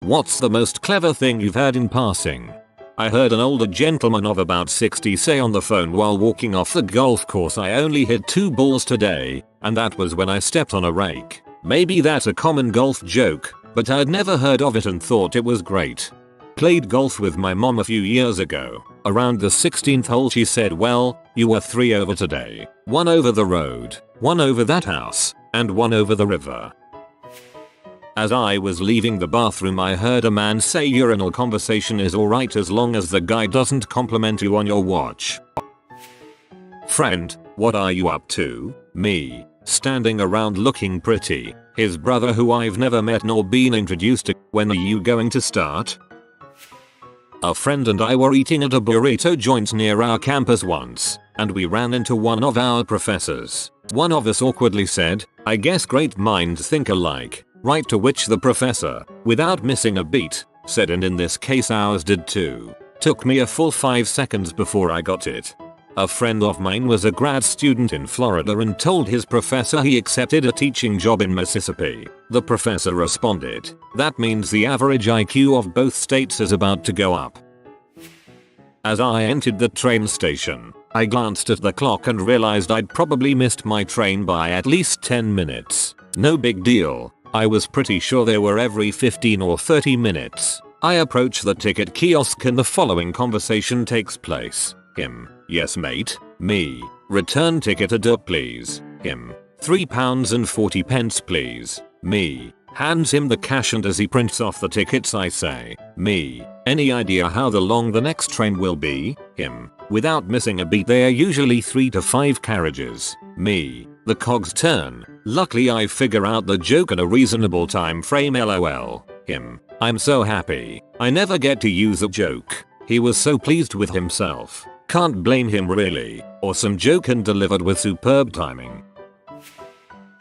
What's the most clever thing you've heard in passing? I heard an older gentleman of about 60 say on the phone while walking off the golf course, I only hit 2 balls today, and that was when I stepped on a rake. Maybe that's a common golf joke, but I'd never heard of it and thought it was great. Played golf with my mom a few years ago. Around the 16th hole she said, well, you were 3 over today. 1 over the road, 1 over that house, and 1 over the river. As I was leaving the bathroom I heard a man say urinal conversation is alright as long as the guy doesn't compliment you on your watch. Friend, what are you up to? Me, standing around looking pretty. His brother who I've never met nor been introduced to. When are you going to start? A friend and I were eating at a burrito joint near our campus once, and we ran into one of our professors. One of us awkwardly said, I guess great minds think alike. Right to which the professor, without missing a beat, said, and in this case ours did too. Took me a full 5 seconds before I got it. A friend of mine was a grad student in Florida and told his professor he accepted a teaching job in Mississippi. The professor responded, that means the average IQ of both states is about to go up. As I entered the train station, I glanced at the clock and realized I'd probably missed my train by at least 10 minutes. No big deal. I was pretty sure they were every 15 or 30 minutes. I approach the ticket kiosk and the following conversation takes place. Him, yes mate. Me, return ticket please. Him, £3.40 please. Me, hands him the cash and as he prints off the tickets I say, me, any idea how long the next train will be? Him, without missing a beat they are usually 3 to 5 carriages. Me, the cogs turn. Luckily I figure out the joke in a reasonable time frame lol. Him, I'm so happy. I never get to use a joke. He was so pleased with himself. Can't blame him really. Awesome joke and delivered with superb timing.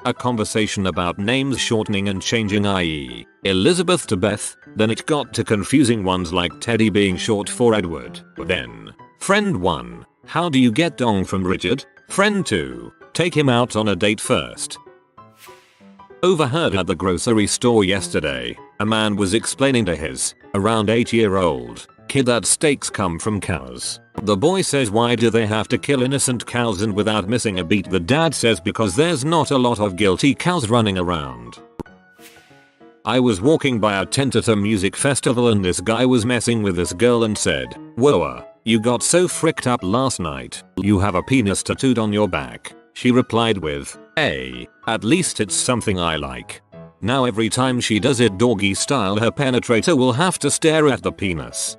A conversation about names shortening and changing, i.e. Elizabeth to Beth, then it got to confusing ones like Teddy being short for Edward. Then, friend 1, how do you get dong from Richard? Friend 2, take him out on a date first. Overheard at the grocery store yesterday, a man was explaining to his, around 8-year-old, kid that steaks come from cows. The boy says why do they have to kill innocent cows, and without missing a beat the dad says because there's not a lot of guilty cows running around. I was walking by a tent at a music festival and this guy was messing with this girl and said, whoa, you got so fricked up last night, you have a penis tattooed on your back. She replied with, hey, at least it's something I like. Now every time she does it doggy style her penetrator will have to stare at the penis.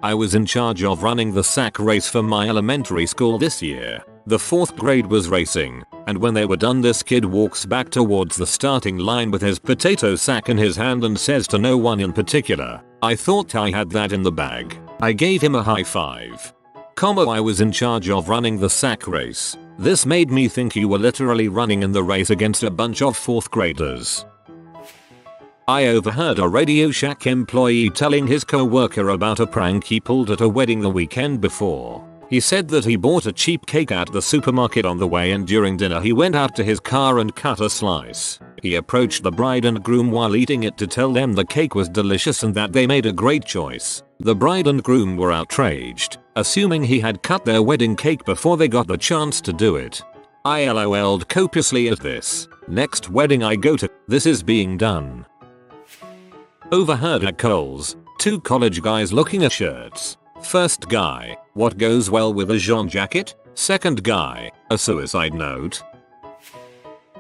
I was in charge of running the sack race for my elementary school this year. The 4th grade was racing, and when they were done this kid walks back towards the starting line with his potato sack in his hand and says to no one in particular, I thought I had that in the bag. I gave him a high five. I was in charge of running the sack race. This made me think you were literally running in the race against a bunch of 4th graders. I overheard a Radio Shack employee telling his co-worker about a prank he pulled at a wedding the weekend before. He said that he bought a cheap cake at the supermarket on the way and during dinner he went out to his car and cut a slice. He approached the bride and groom while eating it to tell them the cake was delicious and that they made a great choice. The bride and groom were outraged, assuming he had cut their wedding cake before they got the chance to do it. I LOL'd copiously at this. Next wedding I go to, this is being done. Overheard at Kohl's, 2 college guys looking at shirts. First guy, what goes well with a jean jacket? Second guy, a suicide note.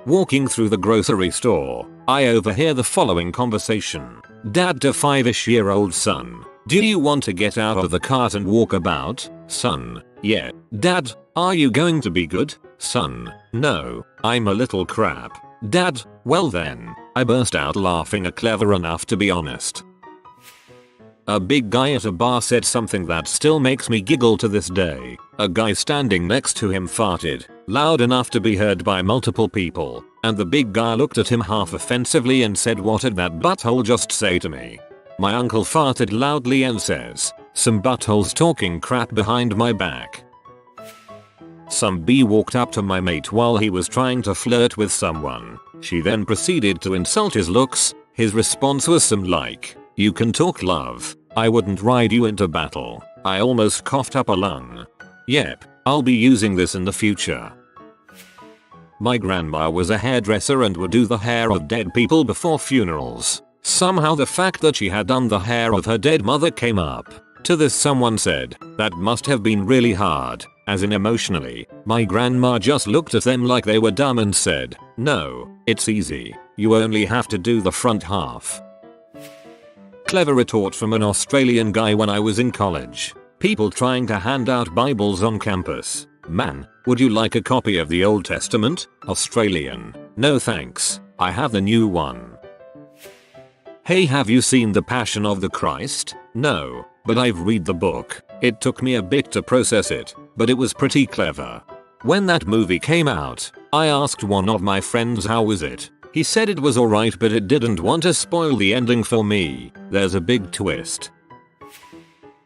Walking through the grocery store, I overhear the following conversation. Dad to 5-ish-year-old son, do you want to get out of the cart and walk about? Son, yeah. Dad, are you going to be good? Son, no, I'm a little crap. Dad, well then. I burst out laughing clever enough to be honest. A big guy at a bar said something that still makes me giggle to this day. A guy standing next to him farted, loud enough to be heard by multiple people, and the big guy looked at him half offensively and said, what did that butthole just say to me? My uncle farted loudly and says, some buttholes talking crap behind my back. Some bee walked up to my mate while he was trying to flirt with someone. She then proceeded to insult his looks, His response was some like, "You can talk, love. I wouldn't ride you into battle." I almost coughed up a lung. Yep, I'll be using this in the future. My grandma was a hairdresser and would do the hair of dead people before funerals. Somehow the fact that she had done the hair of her dead mother came up. To this someone said, "That must have been really hard," as in emotionally. My grandma just looked at them like they were dumb and said, "No, it's easy. You only have to do the front half." Clever retort from an Australian guy when I was in college. People trying to hand out Bibles on campus. "Man, would you like a copy of the Old Testament?" Australian. "No thanks. I have the new one." "Hey, have you seen The Passion of the Christ?" "No, but I've read the book. It took me a bit to process it, but it was pretty clever." When that movie came out, I asked one of my friends how was it. He said it was alright but it didn't want to spoil the ending for me. There's a big twist.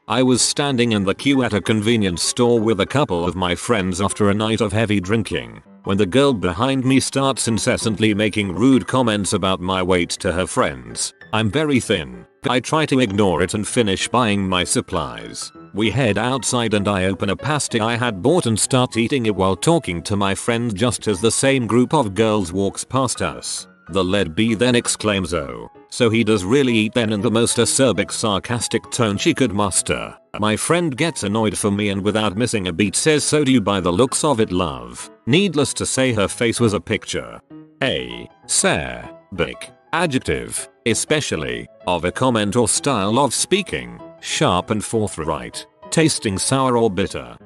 I was standing in the queue at a convenience store with a couple of my friends after a night of heavy drinking, when the girl behind me starts incessantly making rude comments about my weight to her friends. I'm very thin. I try to ignore it and finish buying my supplies. We head outside and I open a pasty I had bought and start eating it while talking to my friend just as the same group of girls walks past us. The lead bee then exclaims, "Oh, so he does really eat then," in the most acerbic sarcastic tone she could muster. My friend gets annoyed for me and without missing a beat says, "So do you by the looks of it, love." Needless to say her face was a picture. Big adjective, especially, of a comment or style of speaking, sharp and forthright, tasting sour or bitter.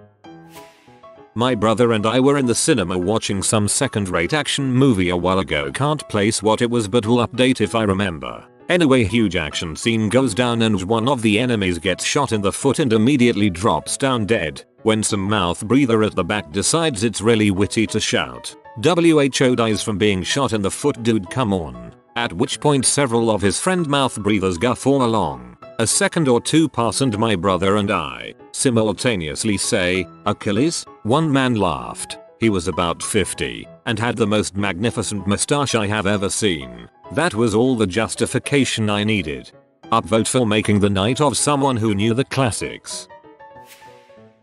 My brother and I were in the cinema watching some second-rate action movie a while ago. Can't place what it was but will update if I remember. Anyway, huge action scene goes down and one of the enemies gets shot in the foot and immediately drops down dead, when some mouth breather at the back decides it's really witty to shout, "WHO dies from being shot in the foot, dude, come on." At which point several of his friend mouth breathers guffaw along. A second or two pass and my brother and I simultaneously say, "Achilles?" One man laughed. He was about 50 and had the most magnificent mustache I have ever seen. That was all the justification I needed. Upvote for making the night of someone who knew the classics.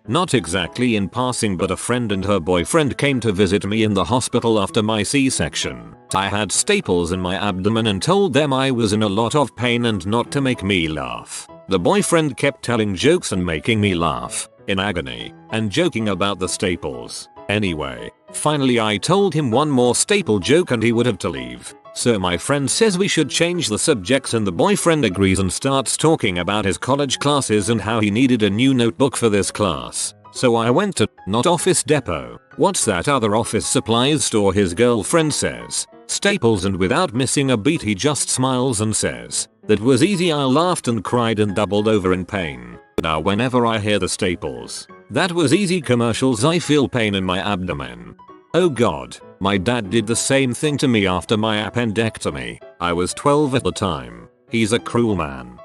Not exactly in passing, but a friend and her boyfriend came to visit me in the hospital after my C-section. I had staples in my abdomen and told them I was in a lot of pain and not to make me laugh. The boyfriend kept telling jokes and making me laugh, in agony, and joking about the staples. Anyway, finally I told him one more staple joke and he would have to leave. So my friend says we should change the subject and the boyfriend agrees and starts talking about his college classes and how he needed a new notebook for this class. So I went to, not Office Depot, what's that other office supplies store, his girlfriend says, Staples, and without missing a beat he just smiles and says, "That was easy." I laughed and cried and doubled over in pain. Now whenever I hear the Staples, "That was easy" commercials I feel pain in my abdomen. Oh god, my dad did the same thing to me after my appendectomy. I was 12 at the time. He's a cruel man.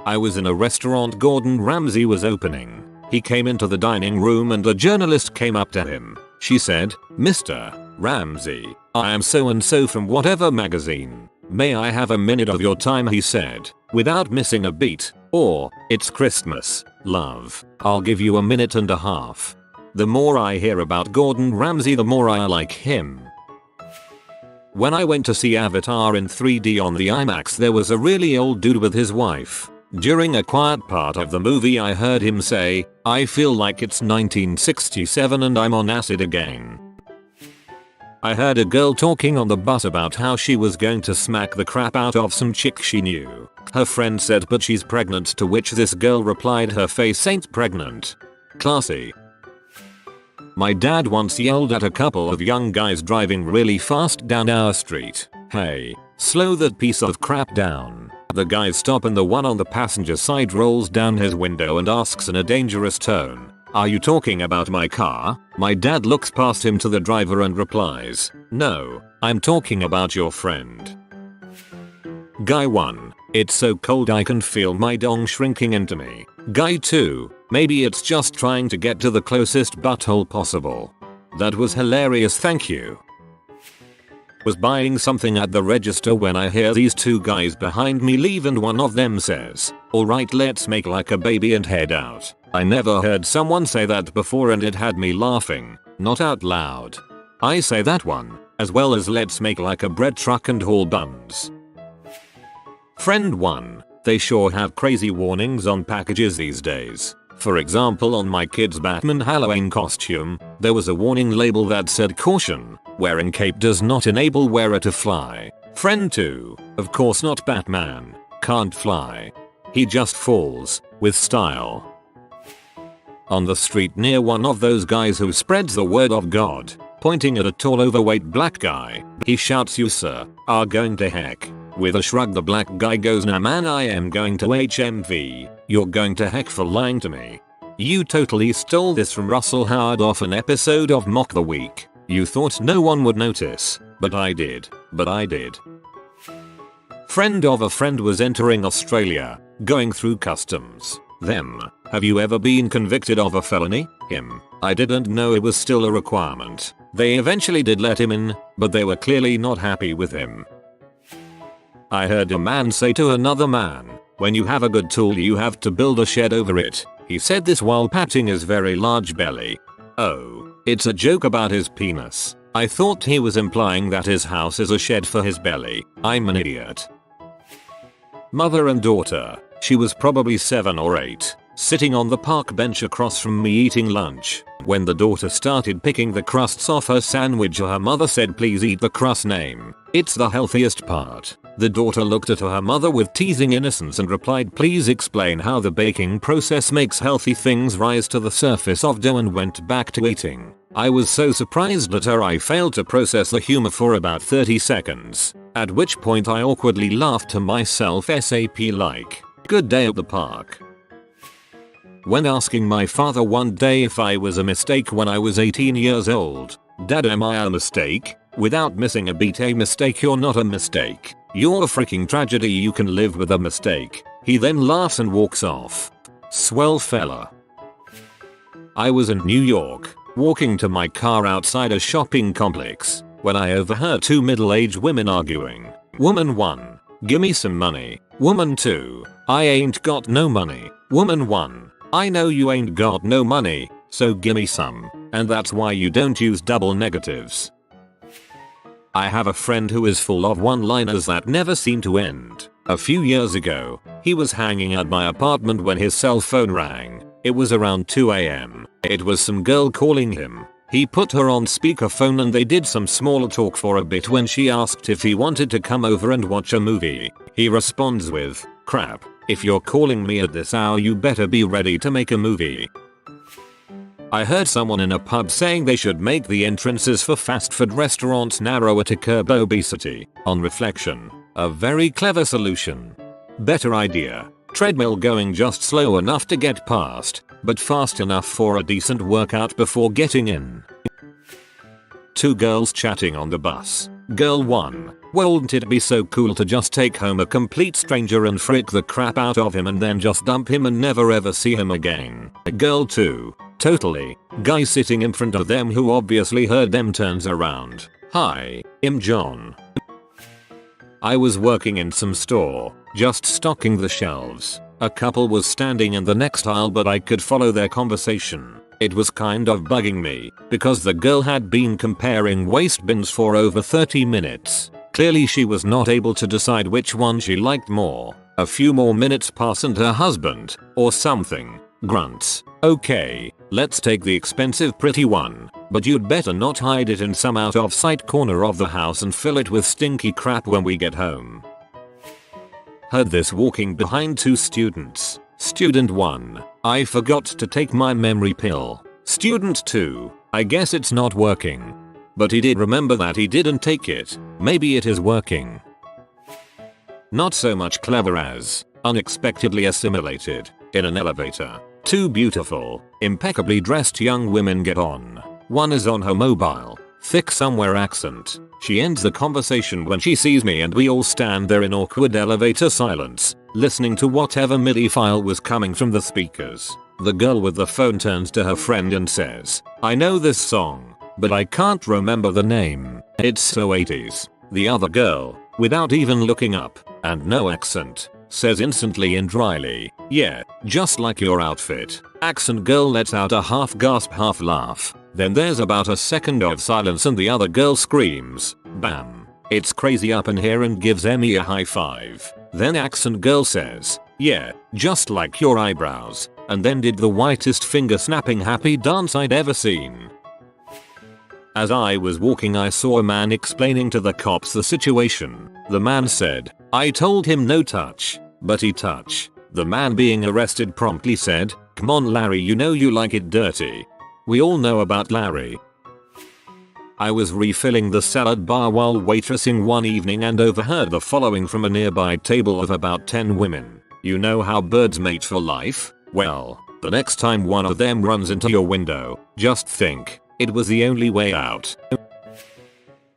I was in a restaurant Gordon Ramsay was opening. He came into the dining room and a journalist came up to him. She said, "Mr. Ramsay, I am so and so from whatever magazine. May I have a minute of your time?" he said, without missing a beat. Or, "It's Christmas, love. I'll give you a minute and a half." The more I hear about Gordon Ramsay, the more I like him. When I went to see Avatar in 3D on the IMAX, there was a really old dude with his wife. During a quiet part of the movie I heard him say, "I feel like it's 1967 and I'm on acid again." I heard a girl talking on the bus about how she was going to smack the crap out of some chick she knew. Her friend said, "But she's pregnant," to which this girl replied, "Her face ain't pregnant." Classy. My dad once yelled at a couple of young guys driving really fast down our street, "Hey, slow that piece of crap down." The guys stop and the one on the passenger side rolls down his window and asks in a dangerous tone, "Are you talking about my car?" My dad looks past him to the driver and replies, "No, I'm talking about your friend." Guy 1. "It's so cold I can feel my dong shrinking into me." Guy 2. "Maybe it's just trying to get to the closest butthole possible." That was hilarious, thank you. Was buying something at the register when I hear these two guys behind me leave and one of them says, "Alright, let's make like a baby and head out." I never heard someone say that before and it had me laughing, not out loud. I say that one, as well as "let's make like a bread truck and haul buns." Friend 1. They sure have crazy warnings on packages these days. For example, on my kid's Batman Halloween costume, there was a warning label that said, "Caution, wearing cape does not enable wearer to fly." Friend 2. Of course not, Batman can't fly. He just falls, with style. On the street near one of those guys who spreads the word of God, pointing at a tall overweight black guy, he shouts, "You sir, are going to heck." With a shrug the black guy goes, "Nah man, I am going to HMV. You're going to heck for lying to me." You totally stole this from Russell Howard off an episode of Mock the Week. You thought no one would notice, but I did. Friend of a friend was entering Australia, going through customs. Them. "Have you ever been convicted of a felony?" Him. "I didn't know it was still a requirement." They eventually did let him in, but they were clearly not happy with him. I heard a man say to another man, "When you have a good tool you have to build a shed over it." He said this while patting his very large belly. Oh, it's a joke about his penis. I thought he was implying that his house is a shed for his belly. I'm an idiot. Mother and daughter. She was probably 7 or 8, sitting on the park bench across from me eating lunch. When the daughter started picking the crusts off her sandwich, her mother said, "Please eat the crust, name. It's the healthiest part." The daughter looked at her mother with teasing innocence and replied, "Please explain how the baking process makes healthy things rise to the surface of dough," and went back to eating. I was so surprised at her I failed to process the humor for about 30 seconds, at which point I awkwardly laughed to myself, SAP like, "Good day at the park." When asking my father one day if I was a mistake when I was 18 years old, "Dad, am I a mistake?" Without missing a beat, "A mistake? You're not a mistake. You're a freaking tragedy. You can live with a mistake." He then laughs and walks off. Swell fella. I was in New York, walking to my car outside a shopping complex, when I overheard 2 middle-aged women arguing. Woman 1, "Gimme some money." Woman 2, "I ain't got no money." Woman 1, "I know you ain't got no money, so gimme some, and that's why you don't use double negatives." I have a friend who is full of one-liners that never seem to end. A few years ago, he was hanging at my apartment when his cell phone rang. It was around 2 AM. It was some girl calling him. He put her on speakerphone and they did some small talk for a bit. When she asked if he wanted to come over and watch a movie, he responds with, "Crap, if you're calling me at this hour you better be ready to make a movie." I heard someone in a pub saying they should make the entrances for fast food restaurants narrower to curb obesity. On reflection, a very clever solution. Better idea. Treadmill going just slow enough to get past, but fast enough for a decent workout before getting in. 2 girls chatting on the bus. Girl 1, "Wouldn't it be so cool to just take home a complete stranger and frick the crap out of him and then just dump him and never ever see him again?" Girl 2, "Totally." Guy sitting in front of them who obviously heard them turns around. "Hi, I'm John." I was working in some store, just stocking the shelves. A couple was standing in the next aisle but I could follow their conversation. It was kind of bugging me, because the girl had been comparing waste bins for over 30 minutes. Clearly she was not able to decide which one she liked more. A few more minutes pass and her husband, or something, grunts, "Okay, let's take the expensive pretty one, but you'd better not hide it in some out of sight corner of the house and fill it with stinky crap when we get home." Heard this walking behind 2 students. Student 1, "I forgot to take my memory pill." Student 2, "I guess it's not working." But he did remember that he didn't take it. Maybe it is working. Not so much clever as unexpectedly assimilated. In an elevator, 2 beautiful, impeccably dressed young women get on. One is on her mobile, thick somewhere accent. She ends the conversation when she sees me and we all stand there in awkward elevator silence, listening to whatever MIDI file was coming from the speakers. The girl with the phone turns to her friend and says, "I know this song, but I can't remember the name. It's so 80s." The other girl, without even looking up, and no accent, says instantly and dryly, "Yeah, just like your outfit." Accent girl lets out a half gasp half laugh. Then there's about a second of silence and the other girl screams, "Bam. It's crazy up in here," and gives Emmy a high five. Then accent girl says, "Yeah, just like your eyebrows," and then did the whitest finger snapping happy dance I'd ever seen. As I was walking, I saw a man explaining to the cops the situation. The man said, "I told him no touch, but he touch." The man being arrested promptly said, "Come on Larry, you know you like it dirty." We all know about Larry. I was refilling the salad bar while waitressing one evening and overheard the following from a nearby table of about 10 women. "You know how birds mate for life? Well, the next time one of them runs into your window, just think, it was the only way out."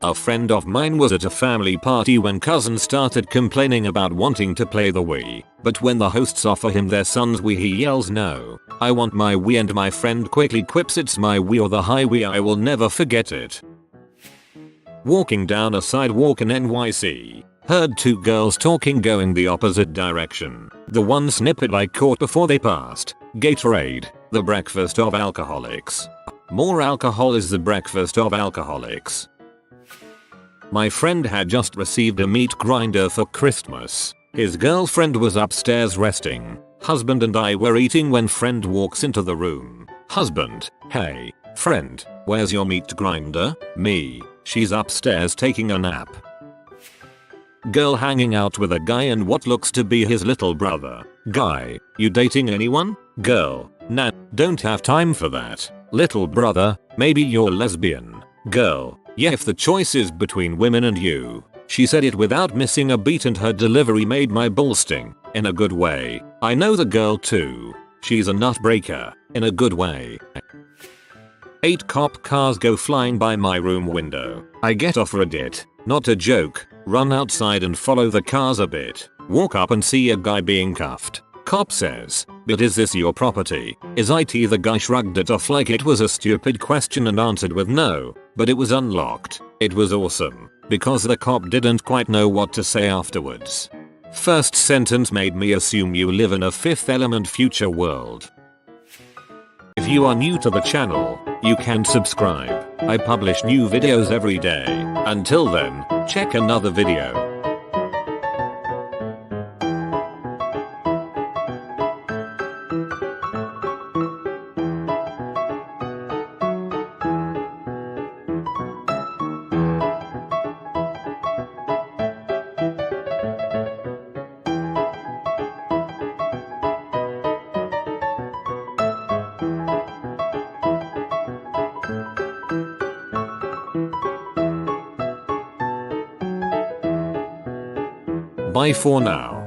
A friend of mine was at a family party when cousins started complaining about wanting to play the Wii, but when the hosts offer him their son's Wii he yells no. "I want my Wii," and my friend quickly quips, "It's my Wii or the high Wii, I will never forget it." Walking down a sidewalk in NYC, heard two girls talking going the opposite direction. The one snippet I caught before they passed: "Gatorade, the breakfast of alcoholics. More alcohol is the breakfast of alcoholics." My friend had just received a meat grinder for Christmas. His girlfriend was upstairs resting. Husband and I were eating when friend walks into the room. Husband: "Hey, friend, where's your meat grinder?" Me: "She's upstairs taking a nap." Girl hanging out with a guy and what looks to be his little brother. Guy: "You dating anyone?" Girl: "Nah, don't have time for that." Little brother: "Maybe you're lesbian." Girl: "Yeah, if the choice is between women and you." She said it without missing a beat and her delivery made my balls sting. In a good way. I know the girl too. She's a nut breaker. In a good way. 8 cop cars go flying by my room window. I get off Reddit. Not a joke. Run outside and follow the cars a bit. Walk up and see a guy being cuffed. Cop says, "But is this your property? Is it?" The guy shrugged it off like it was a stupid question and answered with no, but it was unlocked. It was awesome, because the cop didn't quite know what to say afterwards. First sentence made me assume you live in a Fifth Element future world. If you are new to the channel, you can subscribe. I publish new videos every day. Until then, check another video. Bye for now.